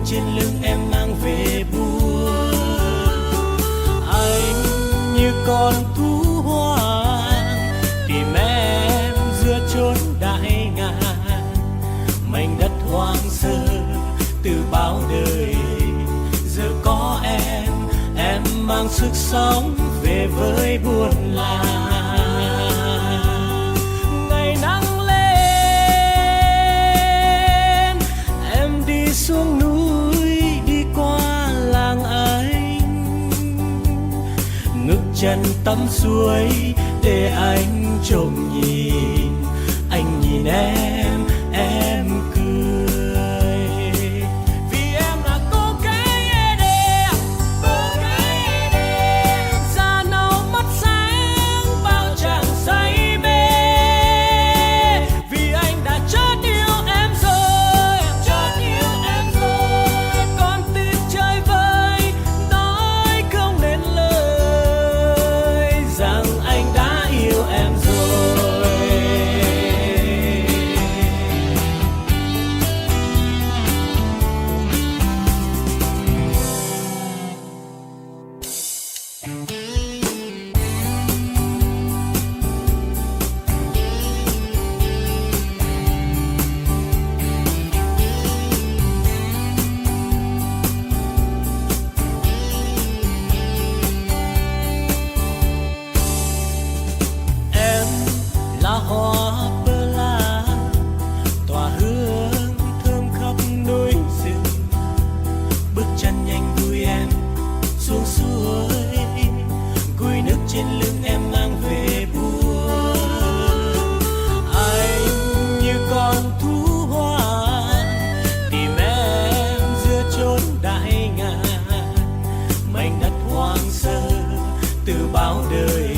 Trên lưng em mang về buồn, anh như con thú hoang tìm em giữa chốn đại ngàn, mảnh đất hoang sơ từ bao đời. Giờ có em mang sức sống về với buồn làng. Ngày nắng lên em đi xuống núi, chân tắm suối để anh trộm nhìn, anh nhìn em cười. Vì em là cô gái đẹp, da nâu mắt sáng bao chàng say mê. Vì anh đã chót yêu em rồi, con tim chơi vơi nói không nên lời rằng anh đã yêu em rồi. Em là hoa bơ la tỏa hương thơm khắp núi rừng, bước chân nhanh vui em xuống suối, gùi nước trên lưng em mang về buồn. Anh như con thú hoang tìm em giữa chốn đại ngàn, mảnh đất hoang sơ từ bao đời.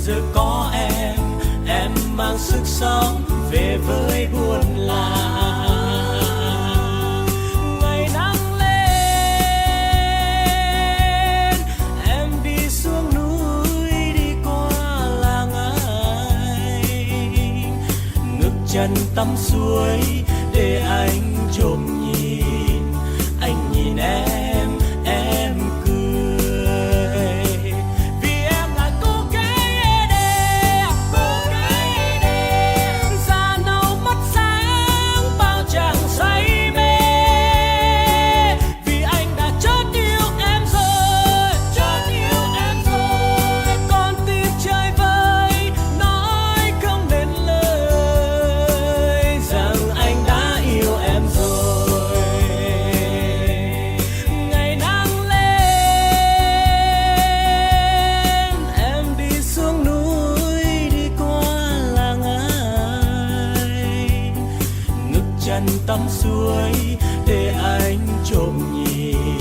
Giờ có em mang sức sống về với buồn làng. Ngày nắng lên em đi xuống núi, đi qua làng anh, ngước chân tắm suối để anh trộm nhìn, anh nhìn em cười. Vì em là cô gái đẹp, da nâu mắt sáng bao chàng say mê. Vì anh đã chót yêu em rồi, con tim chơi vơi nói không nên lời rằng anh đã yêu em rồi. Ngày nắng lên em đi xuống núi, đi qua làng anh, ngước chân tắm suối để anh trộm nhìn,